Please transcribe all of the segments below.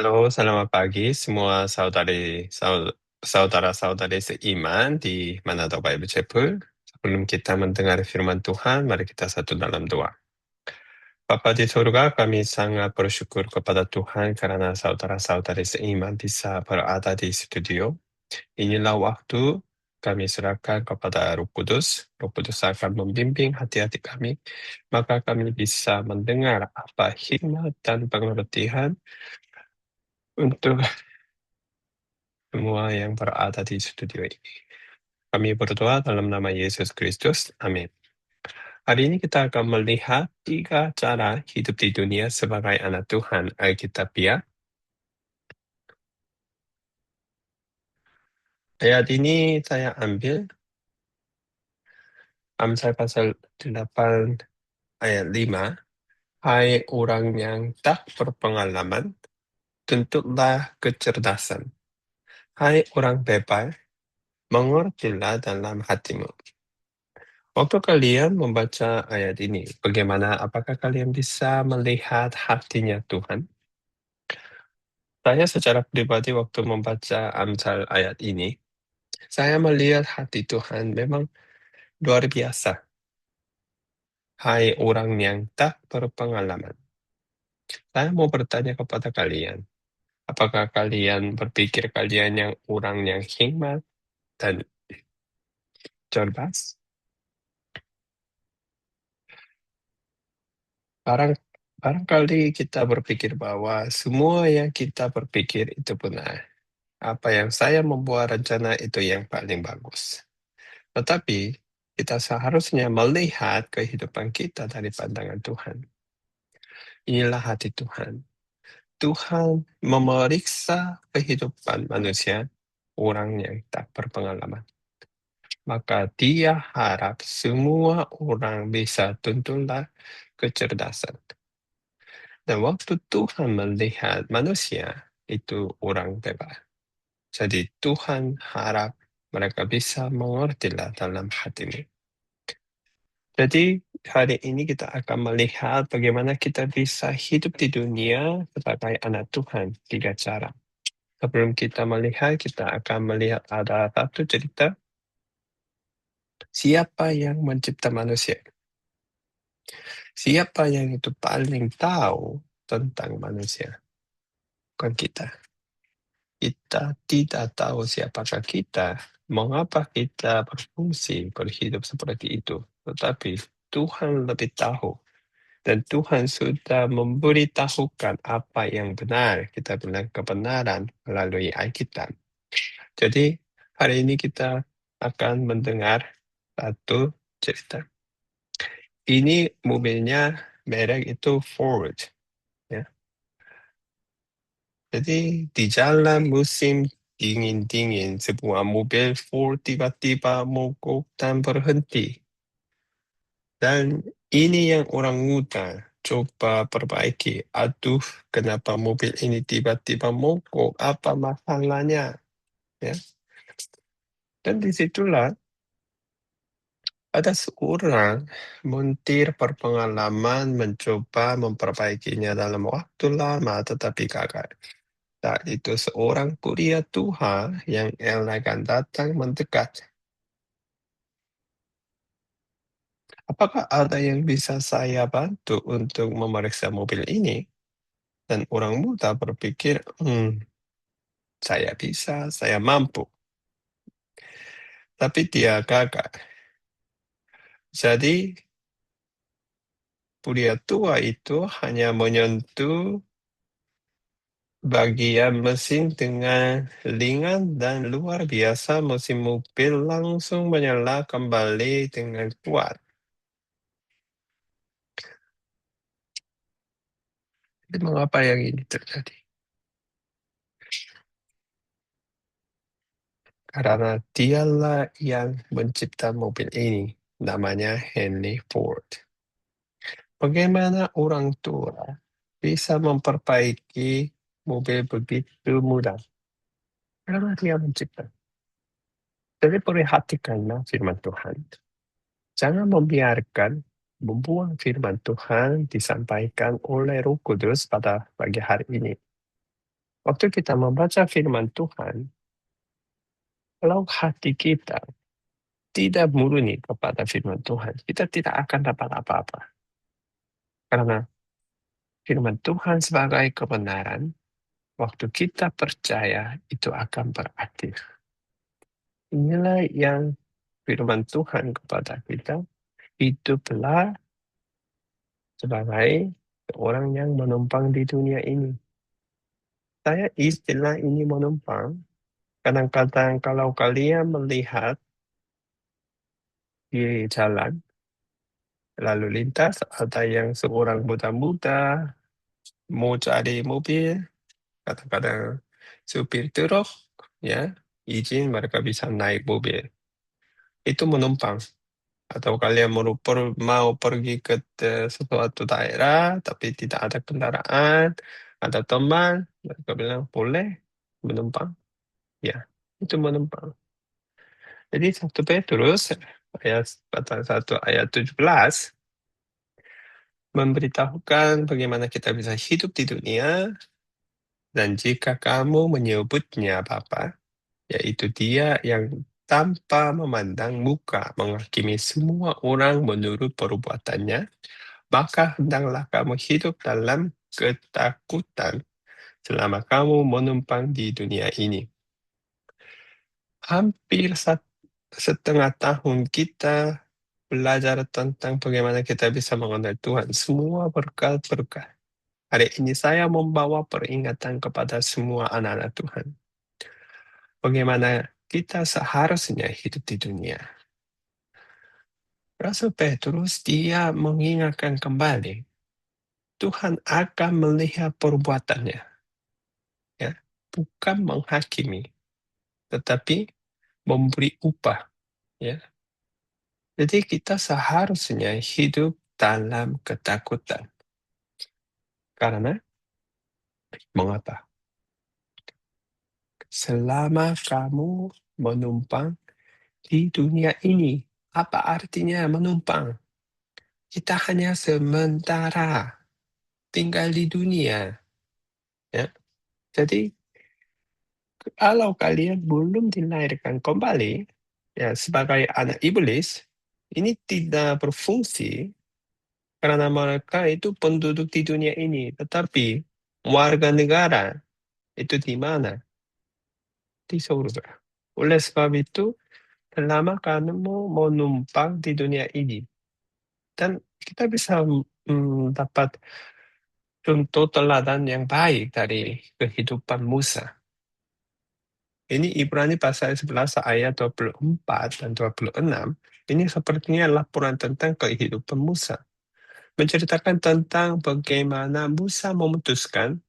Halo, selamat pagi semua saudara-saudari seiman di Manado Bible Chapel. Sebelum kita mendengar firman Tuhan, mari kita satu dalam doa. Bapa di surga, kami sangat bersyukur kepada Tuhan karena saudara-saudari seiman bisa berada di studio. Inilah waktu kami serahkan kepada Roh Kudus. Roh Kudus akan membimbing hati-hati kami, maka kami bisa mendengar apa hikmat dan pengertian untuk semua yang berada di studio ini. Kami berdoa dalam nama Yesus Kristus. Amin. Hari ini kita akan melihat 3 cara hidup di dunia sebagai anak Tuhan Alkitabiah. Ayat ini saya ambil Amsal pasal 8 ayat 5. Hai orang yang tak berpengalaman, tuntutlah kecerdasan. Hai orang bebal, mengertilah dalam hatimu. Waktu kalian membaca ayat ini, apakah kalian bisa melihat hatinya Tuhan? Saya secara pribadi waktu membaca Amsal ayat ini, saya melihat hati Tuhan memang luar biasa. Hai orang yang tak berpengalaman. Saya mau bertanya kepada kalian, apakah kalian berpikir kalian yang orang yang hikmat dan cerdas? Barangkali kita berpikir bahwa semua yang kita berpikir itu benar. Apa yang saya membuat rencana itu yang paling bagus. Tetapi kita seharusnya melihat kehidupan kita dari pandangan Tuhan. Inilah hati Tuhan. Tuhan memeriksa kehidupan manusia, orang yang tak berpengalaman. Maka dia harap semua orang bisa tuntunlah kecerdasan. Dan waktu Tuhan melihat manusia, itu orang bebas. Jadi Tuhan harap mereka bisa mengertilah dalam hatimu. Jadi hari ini kita akan melihat bagaimana kita bisa hidup di dunia sebagai anak Tuhan, 3 cara. Sebelum kita melihat, kita akan melihat ada satu cerita. Siapa yang mencipta manusia? Siapa yang itu paling tahu tentang manusia? Bukan kita. Kita tidak tahu siapakah kita, mengapa kita berfungsi, berhidup seperti itu. Tetapi Tuhan lebih tahu. Dan Tuhan sudah memberitahukan apa yang benar. Kita bilang kebenaran melalui Alkitab. Jadi hari ini kita akan mendengar satu cerita. Ini mobilnya merek itu Ford. Ya. Jadi di jalan musim dingin-dingin, sebuah mobil Ford tiba-tiba mogok dan berhenti. Dan ini yang orang muda coba perbaiki. Aduh, kenapa mobil ini tiba-tiba mogok? Apa masalahnya? Ya. Dan disitulah ada seorang montir berpengalaman mencoba memperbaikinya dalam waktu lama tetapi gagal. Saat itu seorang kuria Tuhan yang elegan datang mendekat. Apakah ada yang bisa saya bantu untuk memeriksa mobil ini? Dan orang muda berpikir, saya bisa, saya mampu. Tapi dia gagal. Jadi, pria tua itu hanya menyentuh bagian mesin dengan ringan dan luar biasa mesin mobil langsung menyala kembali dengan kuat. Jadi mengapa yang ini terjadi? Karena dialah yang mencipta mobil ini. Namanya Henry Ford. Bagaimana orang tua bisa memperbaiki mobil begitu mudah? Karena dia mencipta. Jadi perhatikanlah firman Tuhan. Jangan membuang firman Tuhan disampaikan oleh Roh Kudus pada pagi hari ini. Waktu kita membaca firman Tuhan, kalau hati kita tidak murni kepada firman Tuhan, kita tidak akan dapat apa-apa. Karena firman Tuhan sebagai kebenaran, waktu kita percaya itu akan berakhir. Inilah yang firman Tuhan kepada kita, hiduplah sebagai orang yang menumpang di dunia ini. Saya istilah ini menumpang, kadang-kadang kalau kalian melihat di jalan, lalu lintas, ada yang seorang muda-muda mau cari mobil, kadang-kadang supir truk, ya, izin mereka bisa naik mobil. Itu menumpang. Atau kalian mau pergi ke sesuatu daerah, tapi tidak ada kendaraan, ada teman, mereka bilang, boleh menumpang? Ya, itu menumpang. Jadi 1 Petrus ayat pasal 1 ayat 17 memberitahukan bagaimana kita bisa hidup di dunia, dan jika kamu menyebutnya Bapa, yaitu Dia yang tanpa memandang muka menghakimi semua orang menurut perbuatannya, maka hendaklah kamu hidup dalam ketakutan selama kamu menumpang di dunia ini. Hampir setengah tahun kita belajar tentang bagaimana kita bisa mengenal Tuhan. Semua berkat-berkat. Hari ini saya membawa peringatan kepada semua anak-anak Tuhan. Bagaimana kita seharusnya hidup di dunia. Rasul Petrus dia mengingatkan kembali, Tuhan akan melihat perbuatannya, ya, bukan menghakimi, tetapi memberi upah, ya. Jadi kita seharusnya hidup dalam ketakutan. Karena mengapa? Selama kamu menumpang di dunia ini, apa artinya menumpang? Kita hanya sementara tinggal di dunia, ya. Jadi kalau kalian belum dilahirkan kembali, ya, sebagai anak iblis, ini tidak berfungsi karena mereka itu penduduk di dunia ini, tetapi warga negara itu di mana? Di surga. Oleh sebab itu, selama kamu menumpang di dunia ini, dan kita bisa dapat contoh teladan yang baik dari kehidupan Musa. Ini Ibrani pasal 11 ayat 24 dan 26. Ini sepertinya laporan tentang kehidupan Musa. Menceritakan tentang bagaimana Musa memutuskan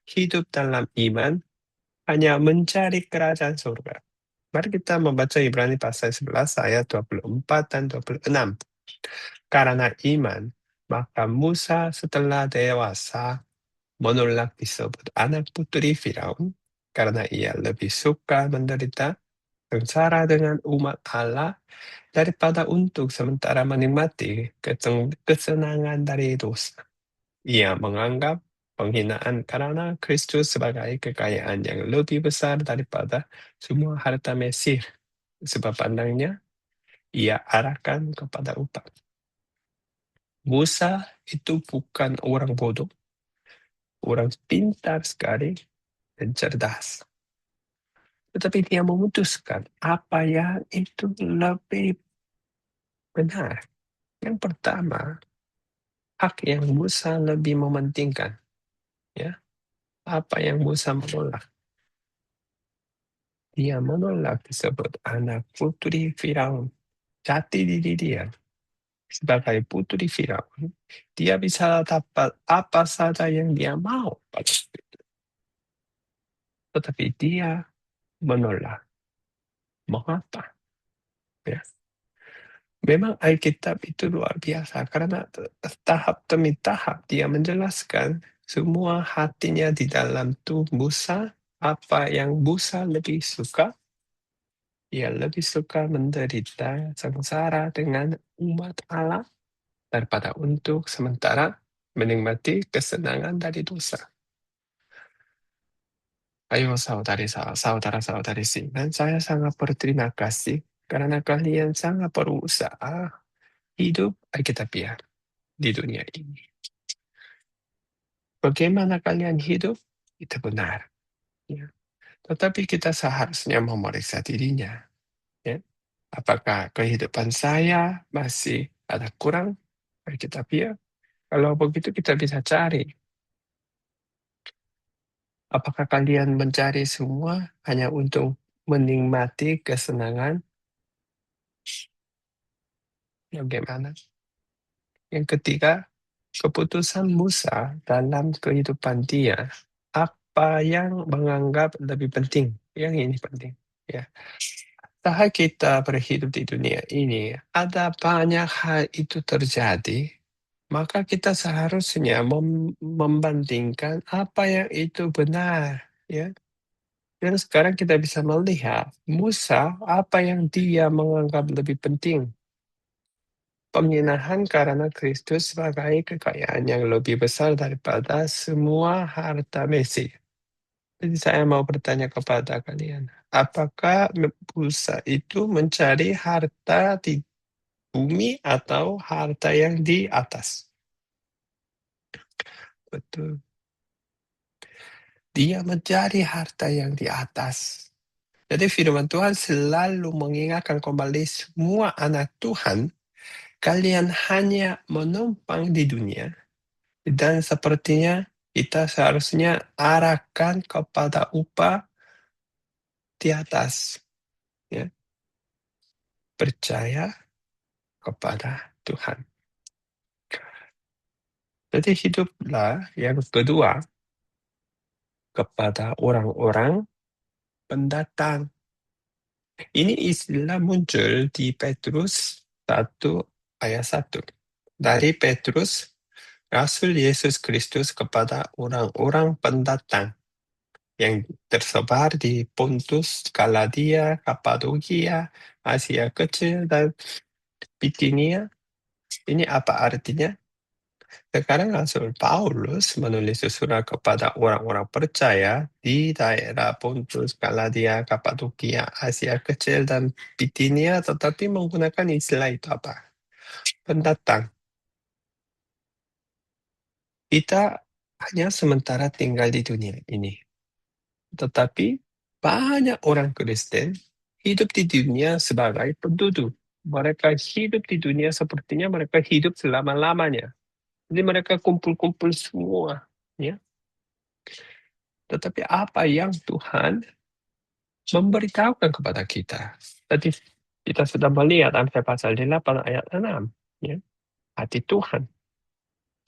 hidup dalam iman hanya mencari kerajaan surga. Mari kita membaca Ibrani pasal 11 ayat 24 dan 26. Karena iman, maka Musa setelah dewasa menolak disebut anak putri Firaun karena ia lebih suka menderita sengsara dengan umat Allah daripada untuk sementara menikmati kesenangan dari dosa. Ia menganggap penghinaan karena Kristus sebagai kekayaan yang lebih besar daripada semua harta Mesir. Sebab pandangnya, ia arahkan kepada upah. Musa itu bukan orang bodoh, orang pintar sekali dan cerdas. Tetapi dia memutuskan apa yang itu lebih benar. Yang pertama, hak yang Musa lebih mementingkan. Ya, apa yang Musa menolak? Dia menolak disebut anak putri Firaun. Jati diri dia sebagai putri Firaun, dia bisa dapat apa saja yang dia mau. Tetapi dia menolak. Mengapa? Ya. Memang Alkitab itu luar biasa karena tahap demi tahap dia menjelaskan semua hatinya di dalam tubuh Musa, apa yang Musa lebih suka. Ia lebih suka menderita sengsara dengan umat Allah daripada untuk sementara menikmati kesenangan dari dosa. Ayo saudara-saudari dan saya sangat berterima kasih karena kalian sangat berusaha hidup Alkitabiah di dunia ini. Bagaimana kalian hidup? Itu benar. Ya. Tetapi kita seharusnya memeriksa dirinya. Ya. Apakah kehidupan saya masih ada kurang Alkitabiah? Kalau begitu kita bisa cari. Apakah kalian mencari semua hanya untuk menikmati kesenangan? Bagaimana? Yang ketiga, keputusan Musa dalam kehidupan dia, apa yang menganggap lebih penting? Yang ini penting. Ya. Saat kita berhidup di dunia ini, ada banyak hal itu terjadi, maka kita seharusnya membandingkan apa yang itu benar. Ya. Dan sekarang kita bisa melihat Musa, apa yang dia menganggap lebih penting. Penghinaan karena Kristus sebagai kekayaan yang lebih besar daripada semua harta Mesir. Jadi saya mau bertanya kepada kalian, apakah Musa itu mencari harta di bumi atau harta yang di atas? Betul. Dia mencari harta yang di atas. Jadi firman Tuhan selalu mengingatkan kembali semua anak Tuhan, kalian hanya menumpang di dunia, dan sepertinya kita seharusnya arahkan kepada upah di atas. Ya. Percaya kepada Tuhan. Jadi hiduplah yang kedua kepada orang-orang pendatang. Ini istilah muncul di Petrus 1 ayat 1. Dari Petrus, Rasul Yesus Kristus kepada orang-orang pendatang yang tersebar di Pontus, Galatia, Kapadokia, Asia Kecil, dan Bitinia. Ini apa artinya? Sekarang Rasul Paulus menulis surat kepada orang-orang percaya di daerah Pontus, Galatia, Kapadokia, Asia Kecil, dan Bitinia, tetapi menggunakan istilah itu apa? Pendatang. Kita hanya sementara tinggal di dunia ini. Tetapi banyak orang Kristen hidup di dunia sebagai penduduk. Mereka hidup di dunia sepertinya mereka hidup selama-lamanya. Jadi mereka kumpul-kumpul semua. Ya. Tetapi apa yang Tuhan memberitahukan kepada kita? Tadi kita sudah melihat Amsal pasal 8 ayat 6. Ya. Hati Tuhan.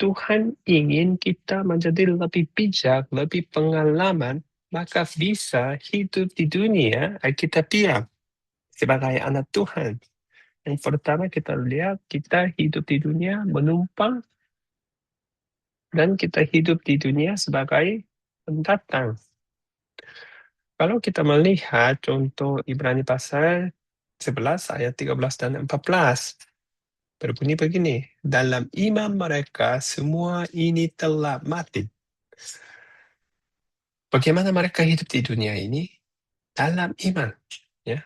Tuhan ingin kita menjadi lebih bijak, lebih pengalaman, maka bisa hidup di dunia kita diam sebagai anak Tuhan. Yang pertama kita lihat, kita hidup di dunia menumpang, dan kita hidup di dunia sebagai pendatang. Kalau kita melihat contoh Ibrani pasal 11 ayat 13 dan 14, berbunyi begini, dalam iman mereka semua ini telah mati. Bagaimana mereka hidup di dunia ini? Dalam iman. Ya.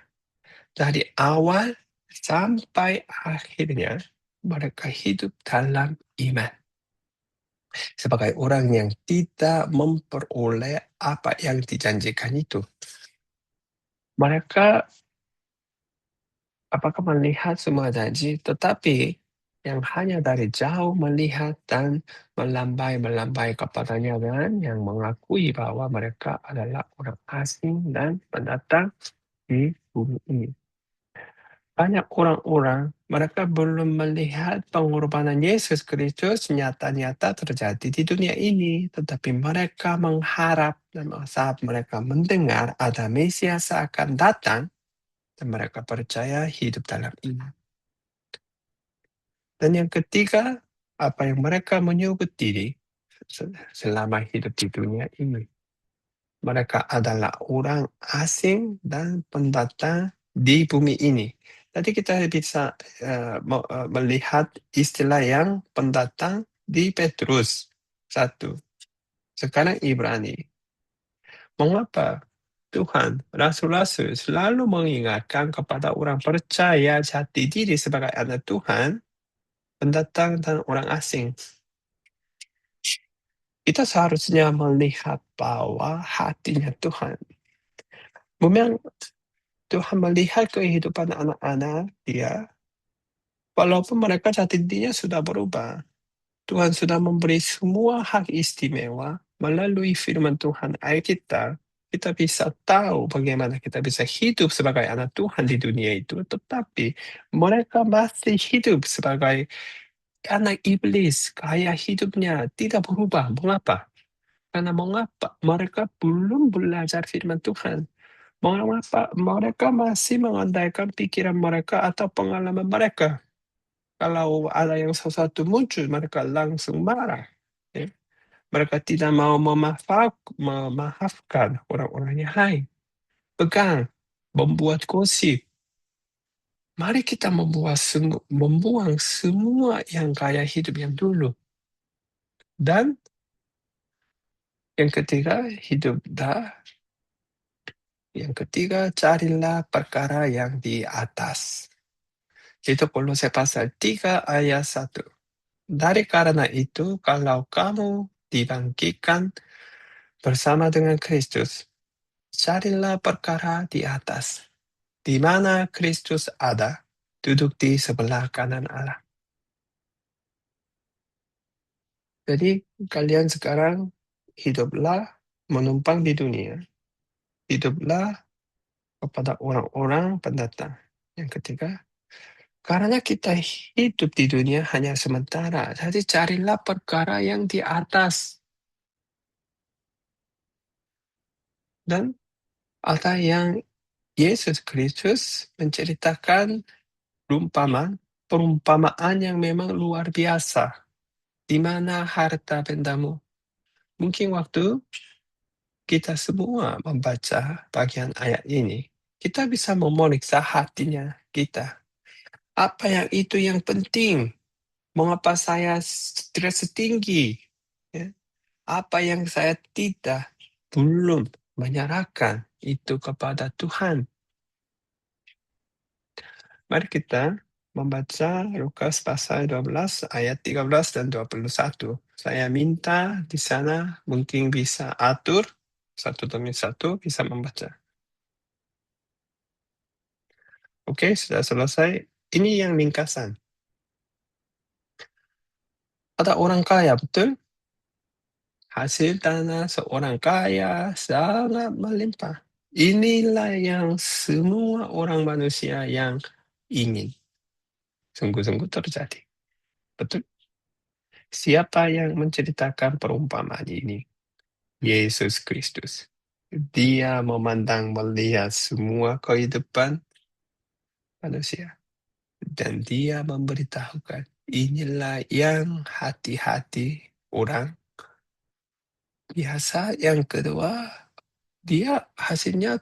Dari awal sampai akhirnya mereka hidup dalam iman. Sebagai orang yang tidak memperoleh apa yang dijanjikan itu. Mereka apakah melihat semua janji, tetapi yang hanya dari jauh melihat dan melambai-melambai kepadanya, dan yang mengakui bahwa mereka adalah orang asing dan pendatang di bumi ini. Banyak orang-orang, mereka belum melihat pengorbanan Yesus Kristus nyata-nyata terjadi di dunia ini, tetapi mereka mengharap dan saat mereka mendengar ada Mesias akan datang, dan mereka percaya hidup dalam iman. Dan yang ketiga, apa yang mereka menyebut diri selama hidup di dunia ini. Mereka adalah orang asing dan pendatang di bumi ini. Tadi kita bisa melihat istilah yang pendatang di Petrus 1. Sekarang Ibrani. Mengapa Tuhan, rasul-rasul selalu mengingatkan kepada orang percaya jati diri sebagai anak Tuhan, pendatang dan orang asing? Kita seharusnya melihat bahwa hatinya Tuhan. Memang Tuhan melihat kehidupan anak-anak Dia, walaupun mereka jati dirinya sudah berubah. Tuhan sudah memberi semua hak istimewa melalui firman Tuhan ayat kita bisa tahu bagaimana kita bisa hidup sebagai anak Tuhan di dunia itu, tetapi mereka masih hidup sebagai anak iblis. Gaya hidupnya tidak berubah. Mengapa? Karena mengapa? Mereka belum belajar firman Tuhan. Mengapa? Mereka masih mengandaikan pikiran mereka atau pengalaman mereka. Kalau ada yang sesuatu muncul, mereka langsung marah. Ya. Mereka tidak mau memaafkan orang-orang yang lain. Pegang, membuat gosip. Mari kita membuang semua yang gaya hidup yang dulu. Dan yang ketiga, yang ketiga, carilah perkara yang di atas. Itu Kolose pasal 3 ayat 1. Dari karena itu, kalau kamu dibangkitkan bersama dengan Kristus, carilah perkara di atas, di mana Kristus ada, duduk di sebelah kanan Allah. Jadi kalian sekarang hiduplah menumpang di dunia. Hiduplah kepada orang-orang pendatang. Yang ketiga, karena kita hidup di dunia hanya sementara, jadi carilah perkara yang di atas. Dan ada yang Yesus Kristus menceritakan perumpamaan yang memang luar biasa. Di mana harta bendamu? Mungkin waktu kita semua membaca bagian ayat ini, kita bisa memeriksa hatinya kita. Apa yang itu yang penting? Mengapa saya stres setinggi? Ya. Apa yang saya tidak belum menyerahkan itu kepada Tuhan? Mari kita membaca Lukas pasal 12 ayat 13 dan 21. Saya minta di sana mungkin bisa atur satu demi satu bisa membaca. Oke, sudah selesai. Ini yang ringkasan. Ada orang kaya, betul? Hasil tanah seorang kaya sangat melimpah. Inilah yang semua orang manusia yang ingin. Sungguh-sungguh terjadi. Betul? Siapa yang menceritakan perumpamaan ini? Yesus Kristus. Dia memandang melihat semua kehidupan manusia. Dan dia memberitahukan, inilah yang hati-hati orang biasa. Yang kedua, dia hasilnya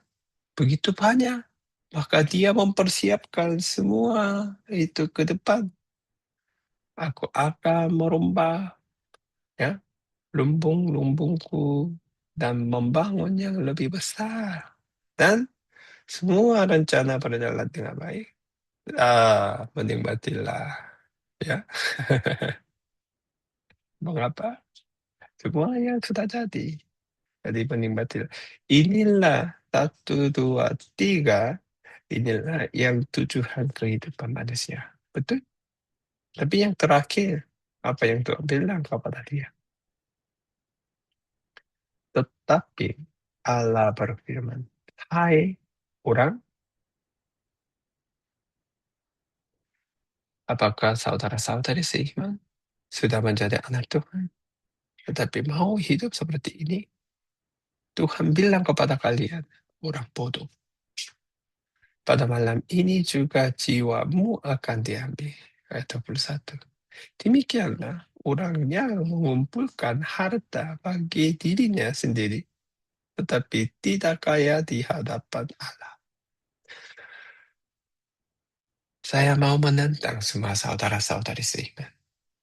begitu banyak. Maka dia mempersiapkan semua itu ke depan. Aku akan merubah ya lumbung-lumbungku dan membangun yang lebih besar. Dan semua rencana berjalan dengan baik. Menikmatilah. Ya. Mengapa? Semua yang sudah jadi. Jadi menikmatilah. Inilah satu, dua, tiga. Inilah yang tujuan kehidupan manusia. Betul? Tapi yang terakhir, apa yang Tuhan bilang kepada dia? Tetapi Allah berfirman, hai orang, apakah saudara-saudari seiman sudah menjadi anak Tuhan, tetapi mau hidup seperti ini? Tuhan bilang kepada kalian, orang bodoh. Pada malam ini juga jiwamu akan diambil. Ayat 21. Demikianlah orang yang mengumpulkan harta bagi dirinya sendiri, tetapi tidak kaya di hadapan Allah. Saya mau menentang semua saudara-saudari seiman.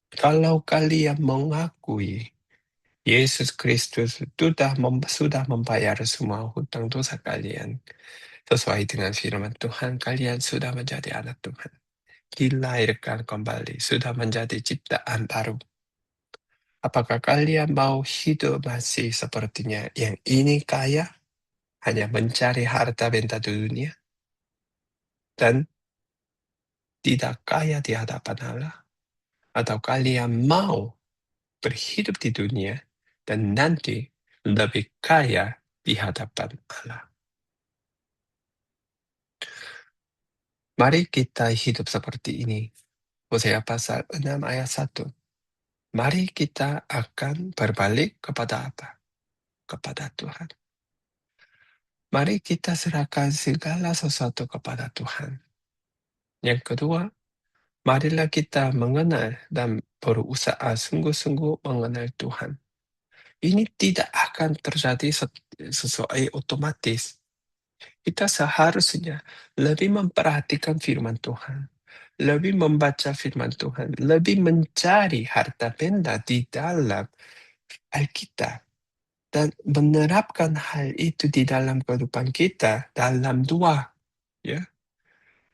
Kalau kalian mengakui Yesus Kristus sudah membayar semua hutang dosa kalian. Sesuai dengan firman Tuhan, kalian sudah menjadi anak Tuhan. Dilahirkan kembali, sudah menjadi ciptaan baru. Apakah kalian mau hidup masih sepertinya yang ini kaya, hanya mencari harta benda dunia, dan tidak kaya di hadapan Allah? Atau kalian mau berhidup di dunia dan nanti lebih kaya di hadapan Allah? Mari kita hidup seperti ini. Hosea pasal 6 ayat 1. Mari kita akan berbalik kepada apa? Kepada Tuhan. Mari kita serahkan segala sesuatu kepada Tuhan. Yang kedua, marilah kita mengenal dan berusaha sungguh-sungguh mengenal Tuhan. Ini tidak akan terjadi sesuai otomatis. Kita seharusnya lebih memperhatikan firman Tuhan, lebih membaca firman Tuhan, lebih mencari harta benda di dalam Alkitab, dan menerapkan hal itu di dalam kehidupan kita dalam doa. Ya.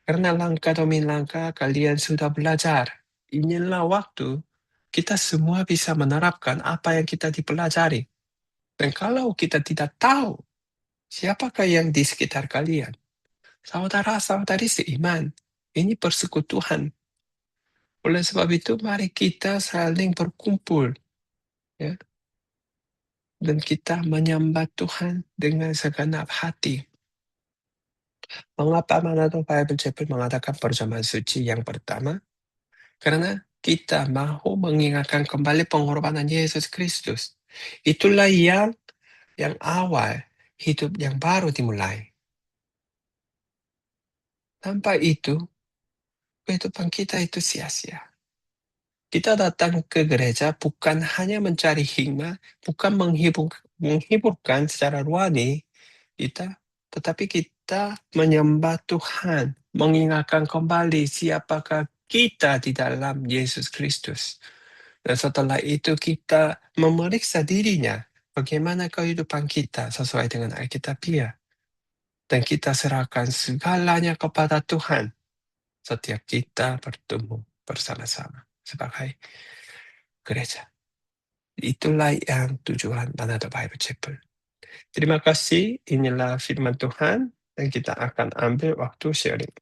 Karena langkah demi langkah kalian sudah belajar. Inilah waktu kita semua bisa menerapkan apa yang kita dipelajari. Dan kalau kita tidak tahu siapakah yang di sekitar kalian, saudara-saudari seiman, ini persekutuan. Oleh sebab itu, mari kita saling berkumpul, ya, dan kita menyembah Tuhan dengan segenap hati. Mengapa Manado Bible Chapel mengatakan perjamuan suci yang pertama? Karena kita mau mengingatkan kembali pengorbanan Yesus Kristus. Itulah yang awal hidup yang baru dimulai. Tanpa itu, kehidupan kita itu sia-sia. Kita datang ke gereja bukan hanya mencari hikmah, bukan menghiburkan secara rohani kita, tetapi kita menyembah Tuhan, mengingatkan kembali siapakah kita di dalam Yesus Kristus. Dan setelah itu kita memeriksa dirinya, bagaimana kehidupan kita sesuai dengan Alkitabiah. Dan kita serahkan segalanya kepada Tuhan setiap kita bertemu bersama-sama sebagai gereja. Itulah yang tujuan Manado Bible Chapel. Terima kasih, inilah firman Tuhan, dan kita akan ambil waktu sharing.